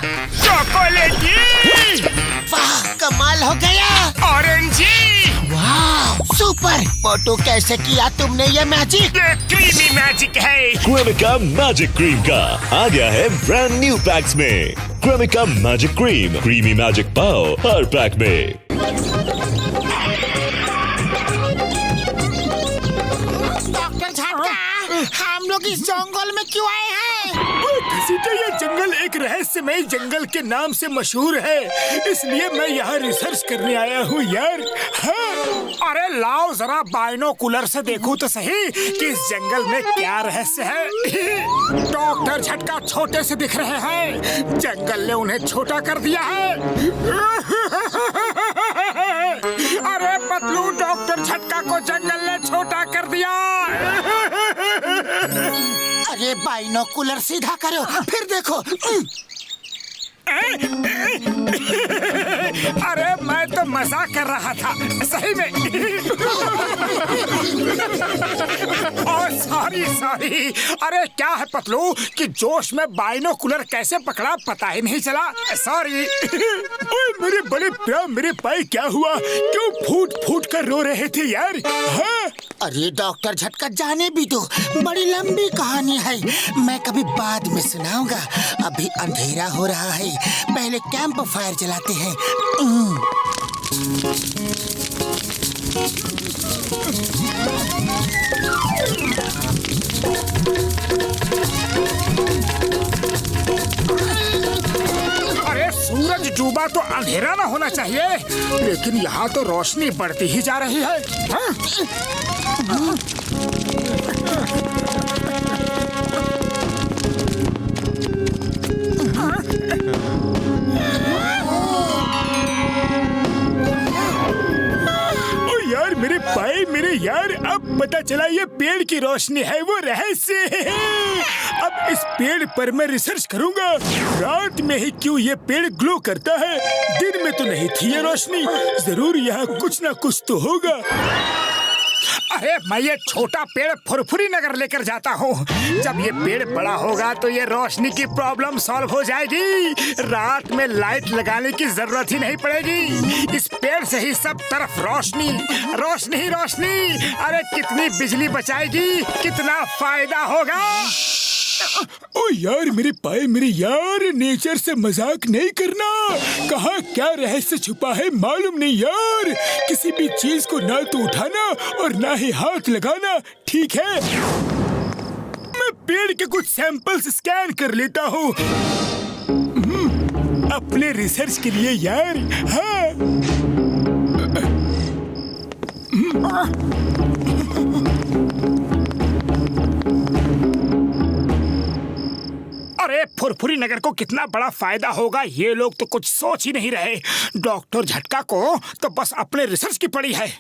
चॉकलेटी। वाह, कमाल हो गया। ऑरेंजी। वाह, सुपर। मोटू, कैसे किया तुमने ये मैजिक? ये क्रीमी मैजिक है। क्रेमिका मैजिक क्रीम का आ गया है ब्रांड न्यू पैक्स में। Cremica magic cream, creamy magic पाओ हर पैक में। डॉक्टर झटका, हम लोग इस जंगल में क्यों आए हैं? घसीटे, ये जंगल एक रहस्यमय जंगल के नाम से मशहूर है, इसलिए मैं यहाँ रिसर्च करने आया हूँ यार। हाँ। अरे लाओ जरा बाइनोकुलर से देखूं तो सही कि इस जंगल में क्या रहस्य है। डॉक्टर झटका छोटे से दिख रहे हैं, जंगल ने उन्हें छोटा कर दिया है। अरे पतलू, डॉक्टर झटका को जंगल ने छोटा कर दिया। अरे बाइनोकुलर सीधा करो, फिर देखो। अरे मैं तो मजाक कर रहा था, सही में। सॉरी। अरे क्या है पतलू कि जोश में बाइनोकुलर कैसे पकड़ा पता ही नहीं चला। सॉरी। मेरे बड़े प्यार, मेरे पाई क्या हुआ? क्यों फूट फूट कर रो रहे थे यार? हाँ? अरे डॉक्टर झटका, जाने भी दो, बड़ी लंबी कहानी है, मैं कभी बाद में सुनाऊंगा। अभी अंधेरा हो रहा है, पहले कैंप फायर जलाते हैं। अरे सूरज डूबा तो अंधेरा ना होना चाहिए, लेकिन यहाँ तो रोशनी बढ़ती ही जा रही है। हाँ? यार मेरे भाई, मेरे यार, अब पता चला ये पेड़ की रोशनी है वो रहस्य है। अब इस पेड़ पर मैं रिसर्च करूंगा, रात में ही क्यों ये पेड़ ग्लो करता है, दिन में तो नहीं थी ये रोशनी। जरूर यहाँ कुछ ना कुछ तो होगा। अरे मैं ये छोटा पेड़ फुरफुरी नगर लेकर जाता हूँ, जब ये पेड़ बड़ा होगा तो ये रोशनी की प्रॉब्लम सॉल्व हो जाएगी। रात में लाइट लगाने की जरूरत ही नहीं पड़ेगी, इस पेड़ से ही सब तरफ रोशनी रोशनी ही रोशनी। अरे कितनी बिजली बचाएगी, कितना फायदा होगा। ओ यार मेरे पाए, मेरे यार, नेचर से मजाक नहीं करना। कहाँ क्या रहस्य छुपा है मालूम नहीं यार। किसी भी चीज को ना तो उठाना और ना ही हाथ लगाना, ठीक है? मैं पेड़ के कुछ सैंपल्स स्कैन कर लेता हूँ अपने रिसर्च के लिए यार। हाँ। अरे फुरफुरी नगर को कितना बड़ा फायदा होगा, ये लोग तो कुछ सोच ही नहीं रहे। डॉक्टर झटका को तो बस अपने रिसर्च की पड़ी है।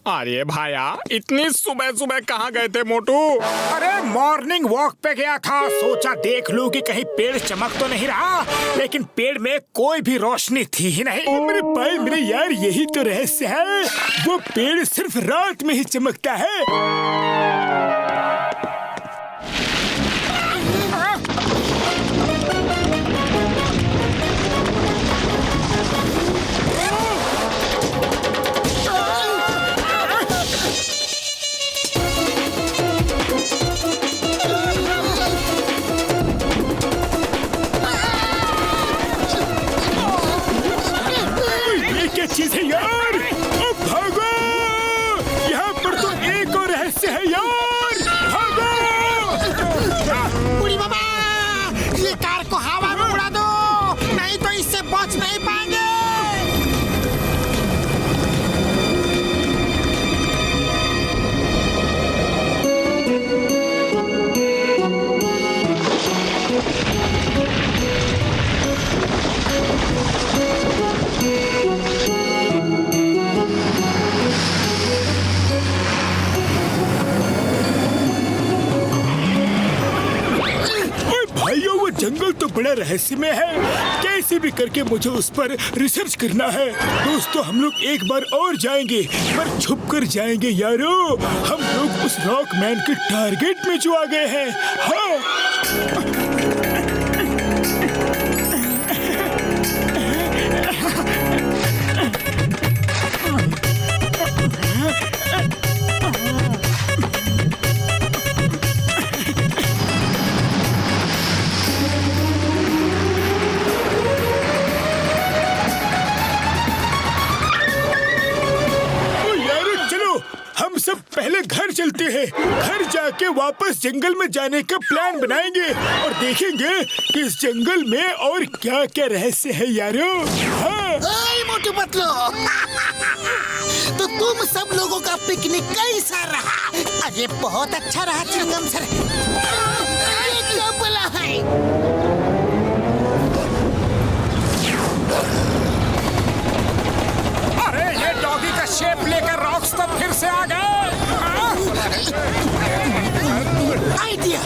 अरे भाया, इतनी सुबह सुबह कहाँ गए थे मोटू? अरे मॉर्निंग वॉक पे गया था, सोचा देख लूं कि कहीं पेड़ चमक तो नहीं रहा, लेकिन पेड़ में कोई भी रोशनी थी ही नहीं। मेरे भाई, मेरे यार, यही तो रहस्य है, वो पेड़ सिर्फ रात में ही चमकता है। चीज है यार, अब भागो, यहाँ पर तो एक और रहस्य है यार, भागो। बुढ़ी बाबा, ये कार को हवा में उड़ा दो, नहीं तो इससे बच नहीं पाएंगे। रहस्यमय है। कैसे भी करके मुझे उस पर रिसर्च करना है। दोस्तों हम लोग एक बार और जाएंगे, पर छुप कर जाएंगे यारो। हम लोग उस रॉकमैन के टारगेट में जो आ गए हैं। हाँ पहले घर चलते हैं। घर जाके वापस जंगल में जाने का प्लान बनाएंगे और देखेंगे कि इस जंगल में और क्या क्या रहस्य है यारो। हाँ। मोटू पतलू तो तुम सब लोगों का पिकनिक कैसा रहा? अरे बहुत अच्छा रहा चिंगम सर। ये क्या बोला है? अरे ये डॉगी का शेप लेकर रॉक्स तो फिर से आ गए। आइडिया।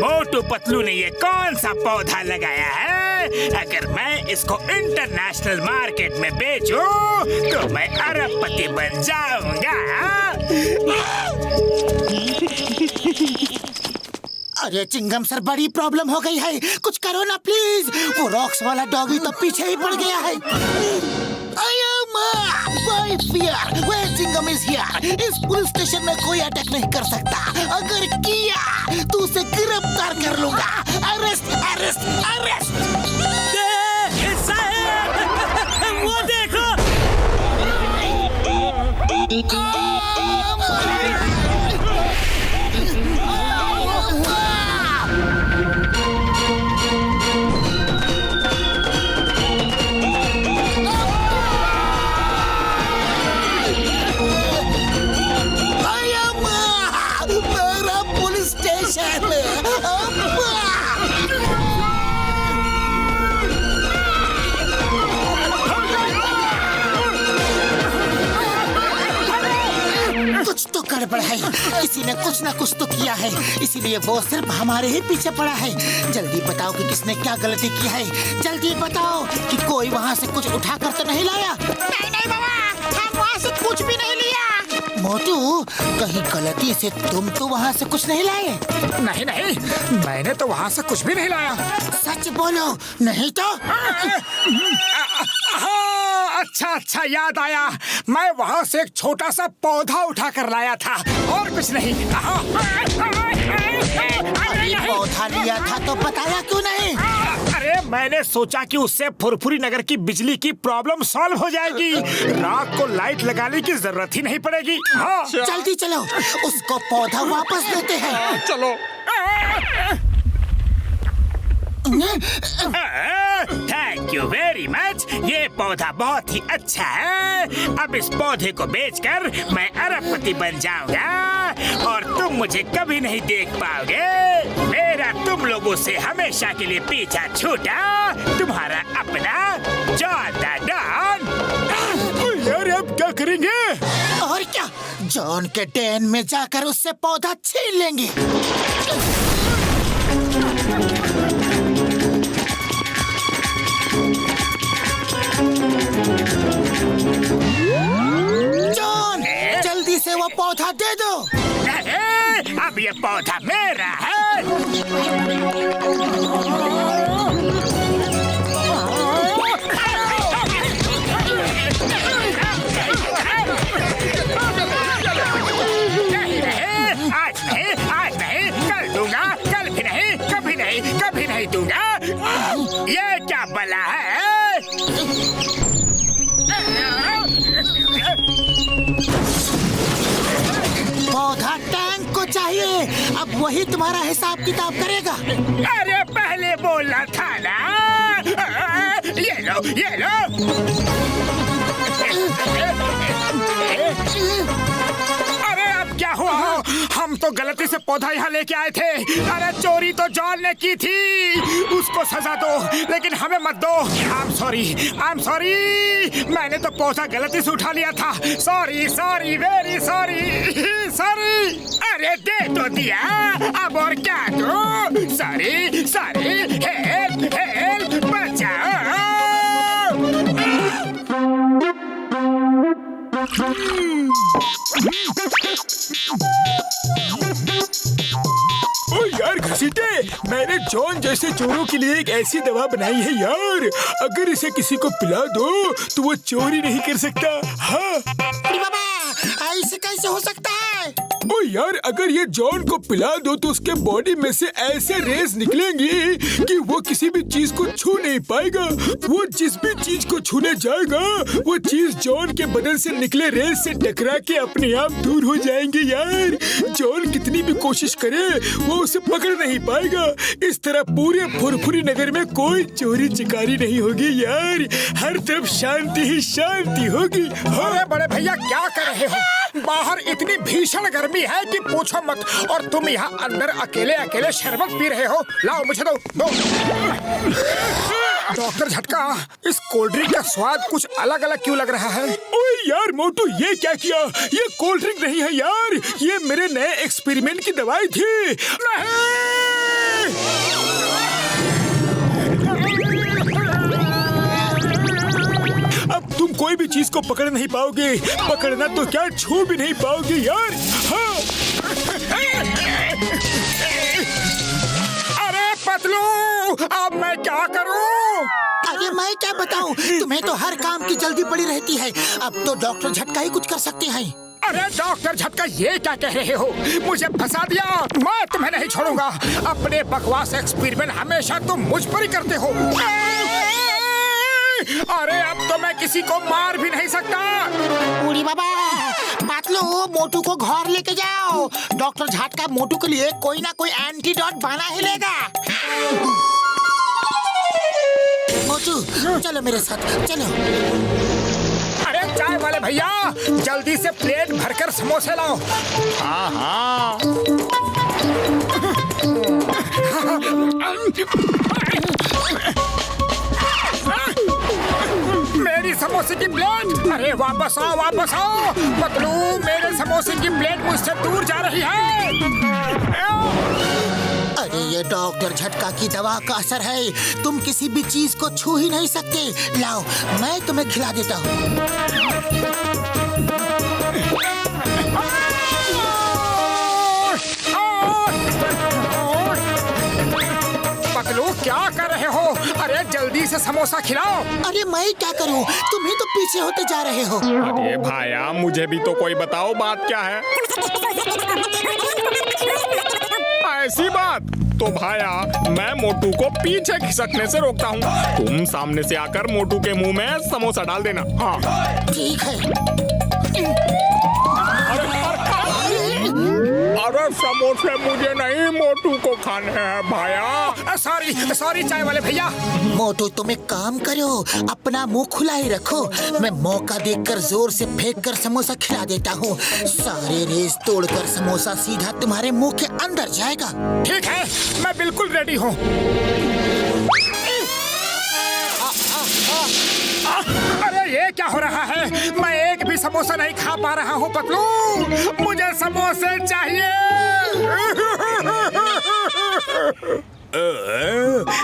मोटू पतलू ने ये कौन सा पौधा लगाया है? अगर मैं इसको इंटरनेशनल मार्केट में बेचूं तो मैं अरबपति बन जाऊंगा। अरे चिंगम सर बड़ी प्रॉब्लम हो गई है, कुछ करो ना प्लीज। वो रॉक्स वाला डॉगी तो पीछे ही पड़ गया है। Chewing gum is here. इस पुलिस स्टेशन में कोई अटैक नहीं कर सकता। अगर किया तो उसे गिरफ्तार कर लूंगा। Arrest arrest arrest. वो देखो। कुछ तो गड़बड़ है। किसी ने कुछ ना कुछ तो किया है, इसीलिए वो सिर्फ हमारे ही पीछे पड़ा है। जल्दी बताओ कि किसने क्या गलती की है। जल्दी बताओ कि कोई वहाँ से कुछ उठाकर तो नहीं लाया। नहीं बाबा, हम वहाँ से कुछ भी नहीं लिया। मोटू कहीं गलती से तुम तो वहाँ से कुछ नहीं लाए? नहीं नहीं, मैंने तो वहाँ से कुछ भी नहीं लाया। सच बोलो, नहीं तो? हाँ, अच्छा याद आया। मैं वहाँ से एक छोटा सा पौधा उठा कर लाया था और कुछ नहीं। अरे पौधा लिया था तो बताया क्यों नहीं? अरे मैंने सोचा कि उससे फुरफुरी नगर की बिजली की प्रॉब्लम सॉल्व हो जाएगी। रात को लाइट लगाने की जरूरत ही नहीं पड़ेगी। हाँ। जल्दी चलो, उसको पौधा वापस देते हैं। चलो। Thank you very much. ये पौधा बहुत ही अच्छा है। अब इस पौधे को बेचकर मैं अरबपति बन जाऊंगा और तुम मुझे कभी नहीं देख पाओगे। मेरा तुम लोगों से हमेशा के लिए पीछा छूटा। तुम्हारा अपना जॉन द डॉन। यार अब क्या करेंगे? और क्या, जॉन के डेन में जाकर उससे पौधा छीन लेंगे। जॉन, जल्दी से वो पौधा दे दो। अब ये पौधा मेरा है। आज नहीं दूंगा। ये क्या बला है? पौधा टैंक को चाहिए, अब वही तुम्हारा हिसाब किताब करेगा। अरे पहले बोलना था ना। ये लो, ये लो। अरे अब क्या हुआ? हम तो गलती से पौधा यहाँ लेके आए थे। अरे चोरी तो जॉन ने की थी, उसको सजा दो, लेकिन हमें मत दो। आई एम सॉरी, मैंने तो पौधा गलती से उठा लिया था। Sorry sorry, very sorry sorry. अरे दे तो दिया, अब और क्या दो? सॉरी सॉरी, हेल्प हेल्प, बचाओ। ओ यार घसीटे, मैंने जॉन जैसे चोरों के लिए एक ऐसी दवा बनाई है यार, अगर इसे किसी को पिला दो तो वो चोरी नहीं कर सकता। हाँ अरे बाबा, ऐसे कैसे हो सकता है? ओ यार, अगर ये जॉन को पिला दो तो उसके बॉडी में से ऐसे रेस निकलेंगी कि वो किसी भी चीज को छू नहीं पाएगा। वो जिस भी चीज को छूने जाएगा वो चीज जॉन के बदन से निकले रेस से टकरा के अपने आप दूर हो जाएंगे यार। जॉन कितनी भी कोशिश करे वो उसे पकड़ नहीं पाएगा। इस तरह पूरे फुरफुरी नगर में कोई चोरी चिकारी नहीं होगी यार, हर तरफ शांति ही शांति होगी। अरे बड़े भैया क्या कर रहे हो? बाहर इतनी भीषण गर्मी है कि पूछो मत, और तुम यहाँ अंदर अकेले अकेले शरबत पी रहे हो। लाओ मुझे दो। डॉक्टर झटका, इस कोल्ड ड्रिंक का स्वाद कुछ अलग अलग क्यों लग रहा है? ओए यार मोटू, ये क्या किया? ये कोल्ड ड्रिंक नहीं है यार, ये मेरे नए एक्सपेरिमेंट की दवाई थी। नहीं! अब तुम कोई भी चीज को पकड़ नहीं पाओगे, पकड़ना तो क्या छू भी नहीं पाओगे यार। हाँ। अरे पतलू, अब मैं क्या करूं? अरे मैं क्या बताऊं, तुम्हें तो हर काम की जल्दी पड़ी रहती है। अब तो डॉक्टर झटका ही कुछ कर सकते हैं। अरे डॉक्टर झटका, ये क्या कह रहे हो? मुझे फंसा दिया, मैं तुम्हें नहीं छोड़ूंगा। अपने बकवास एक्सपेरिमेंट हमेशा तुम मुझ पर ही करते हो। अरे अब तो मैं किसी को मार भी नहीं सकता। बूढ़ी बाबा, पतलू, मोटू को घर लेके जाओ। डॉक्टर झटका मोटू के लिए कोई ना कोई एंटीडोट बना ही लेगा। मोटू चलो मेरे साथ, चलो। अरे चाय वाले भैया, जल्दी से प्लेट भरकर समोसे लाओ। हाँ हाँ। मेरी समोसे की प्लेट! अरे वापस आओ, वापस आओ। पतलू, मेरे समोसे की प्लेट मुझसे दूर जा रही है। अरे ये डॉक्टर झटका की दवा का असर है, तुम किसी भी चीज को छू ही नहीं सकते। लाओ, मैं तुम्हें खिला देता हूँ। पतलू क्या कर रहे हो? अरे जल्दी से समोसा खिलाओ। अरे मैं क्या करूँ, तुम ही तो पीछे होते जा रहे हो। अरे भाया, मुझे भी तो कोई बताओ, बात क्या है? ऐसी बात तो भाया, मैं मोटू को पीछे खिसकने से रोकता हूँ, तुम सामने से आकर मोटू के मुंह में समोसा डाल देना। हाँ ठीक है। अरे समोसे मुझे नहीं, मोटू को खाने हैं भाया। सॉरी सॉरी चाय वाले भैया। मोटू तुम एक काम करो, अपना मुंह खुला ही रखो। मैं मौका देखकर जोर से फेंक कर समोसा खिला देता हूँ। सारे रेस तोड़कर समोसा सीधा तुम्हारे मुंह के अंदर जाएगा। ठीक है, मैं बिल्कुल रेडी हूँ। अरे ये क्या हो रहा है? मैं एक भी समोसा नहीं खा पा रहा हूँ पतलू, मुझे समोसे चाहिए।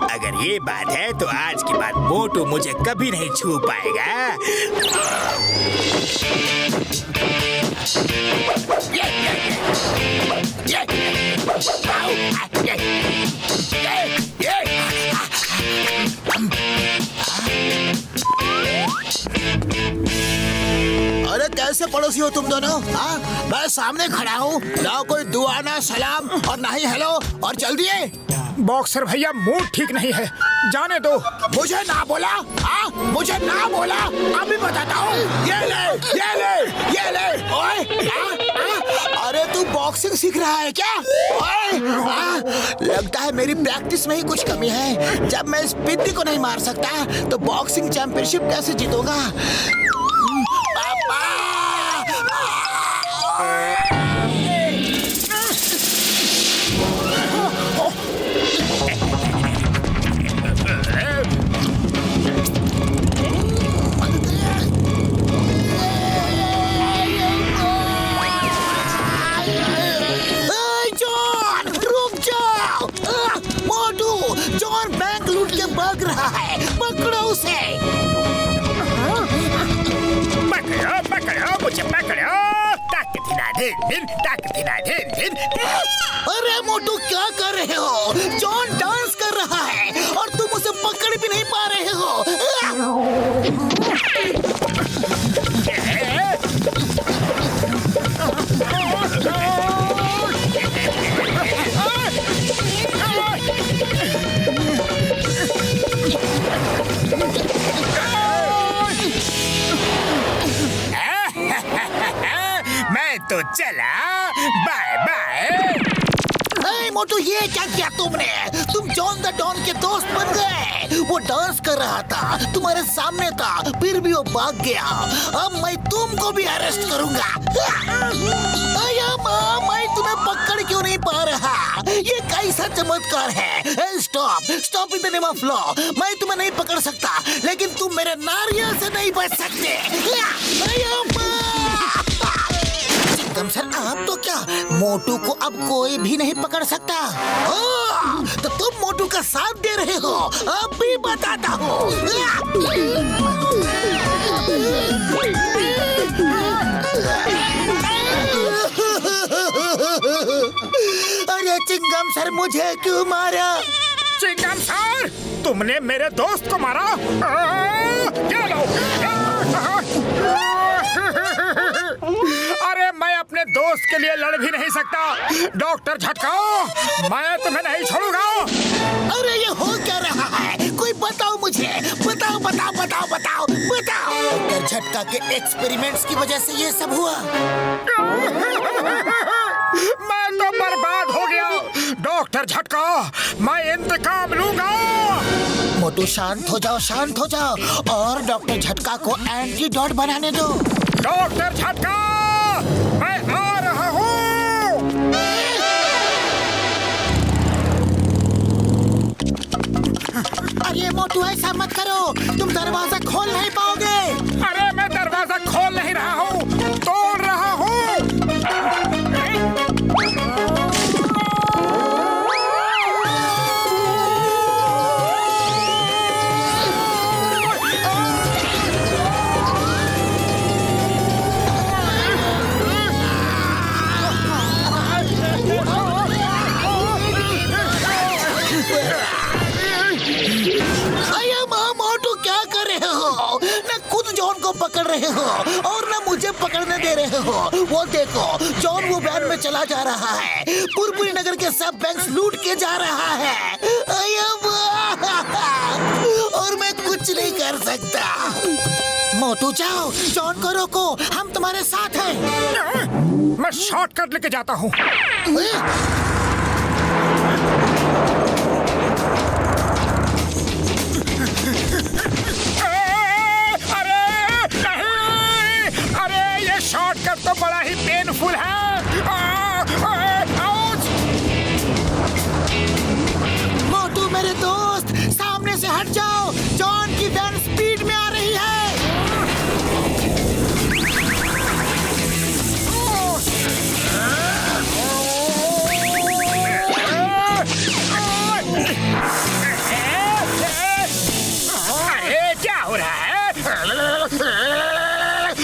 अगर ये बात है तो आज के बाद मोटू मुझे कभी नहीं छू पाएगा। अरे कैसे पड़ोसी हो तुम दोनों? हाँ, मैं सामने खड़ा हूँ, ना कोई दुआ ना सलाम और ना ही हेलो, और चल दिए। बॉक्सर भैया मूड ठीक नहीं है, जाने दो। मुझे ना बोला, मुझे ना बोला, अभी बताता हूँ। ये ले। ओए, अरे तू बॉक्सिंग सीख रहा है क्या? ओए, लगता है मेरी प्रैक्टिस में ही कुछ कमी है। जब मैं इस पिद्दी को नहीं मार सकता तो बॉक्सिंग चैंपियनशिप कैसे जीतूंगा? पापा! जॉन बैंक लूट के भाग रहा है, पकड़ो उसे। पकड़ो मुझे, पकड़ो। अरे मोटू क्या कर रहे हो? जॉन डांस कर रहा है और तुम उसे पकड़ भी नहीं पा रहे हो। मैं तो चला, बाय बाय। मोटू ये क्या किया तुमने? तुम जॉन द डॉन के दोस्त बन गए। वो डांस कर रहा था, तुम्हारे सामने था, फिर भी वो भाग गया। अब मैं तुमको भी अरेस्ट करूंगा। मैं तुम्हें पकड़ क्यों नहीं पा रहा? ये कैसा चमत्कार है? Stop in the name of law. मैं तुम्हें नहीं पकड़ सकता, लेकिन तुम मेरे नारियल से नहीं बच सकते। सर आप तो क्या, मोटू को अब कोई भी नहीं पकड़ सकता? तो तुम मोटू का साथ दे रहे हो? अब भी बताता हूँ। अरे चिंगम सर, मुझे क्यों मारा? चिंगम सर, तुमने मेरे दोस्त को मारा? क्या लो? अरे मैं अपने दोस्त के लिए लड़ भी नहीं सकता। डॉक्टर झटका, मैं तुम्हें नहीं छोड़ूंगा। अरे ये हो क्या रहा है? कोई बताओ मुझे, बताओ। डॉक्टर झटका के एक्सपेरिमेंट्स की वजह से ये सब हुआ। मैं तो बर्बाद हो गया। डॉक्टर झटका, मैं इंतकाम लूंगा। मोटू शांत हो जाओ और डॉक्टर झटका को एंटीडोट बनाने दो। डॉक्टर झटका, मैं आ रहा हूँ। अरे मोटू ऐसा मत करो, तुम दरवाजा खोल नहीं पाओगे। अरे मैं दरवाजा खोल नहीं रहा हूँ, तोड़ रहा हूँ। पकड़ रहे हो और ना मुझे पकड़ने दे रहे हो। वो देखो, जॉन वो वैन में चला जा रहा है, पुरपुरी नगर के सब बैंक लूट के जा रहा है। और मैं कुछ नहीं कर सकता। मोटू जाओ, जॉन को रोको, हम तुम्हारे साथ हैं। मैं शॉर्टकट लेके जाता हूँ। शॉर्टकट तो बड़ा ही पेनफुल है। मोटू मेरे दोस्त, सामने से हट जाओ। जॉन की वैन स्पीड में आ रही है। अरे क्या हो रहा है?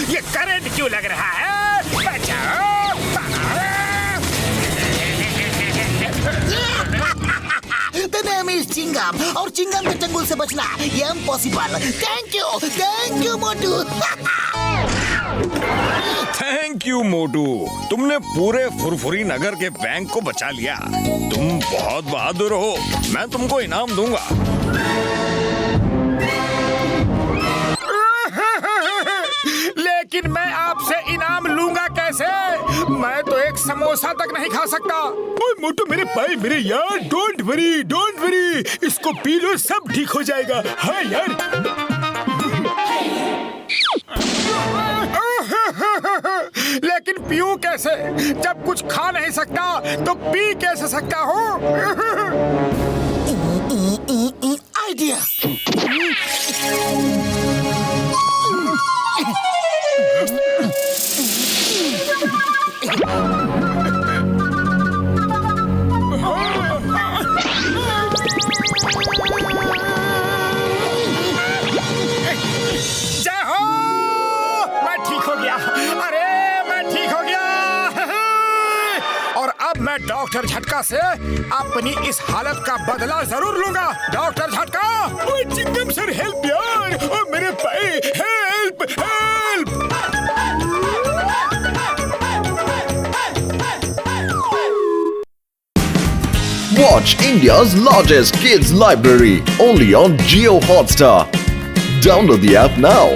ये करंट क्यों लग रहा है? बचाओ! The name is चिंगम, और चिंगम के चंगुल से बचना ये इम्पॉसिबल। थैंक यू मोटू। थैंक यू मोटू, तुमने पूरे फुरफुरी नगर के बैंक को बचा लिया। तुम बहुत बहादुर हो, मैं तुमको इनाम दूंगा। लेकिन मैं आपसे इनाम लूंगा कैसे? मैं तो एक समोसा तक नहीं खा सकता। ओए मोटू मेरे भाई मेरे यार, डोंट वरी, इसको पी लो, सब ठीक हो जाएगा। हाँ यार। लेकिन पीऊं कैसे? जब कुछ खा नहीं सकता तो पी कैसे सकता हूँ? आइडिया। जय हो! मैं ठीक हो गया। अरे मैं ठीक हो गया। और अब मैं डॉक्टर झटका से अपनी इस हालत का बदला जरूर लूंगा। डॉक्टर झटका! ओए चिंगम सर हेल्प यार, ओ मेरे भाई help help. Watch India's largest kids library only on Jio Hotstar. Download the app now.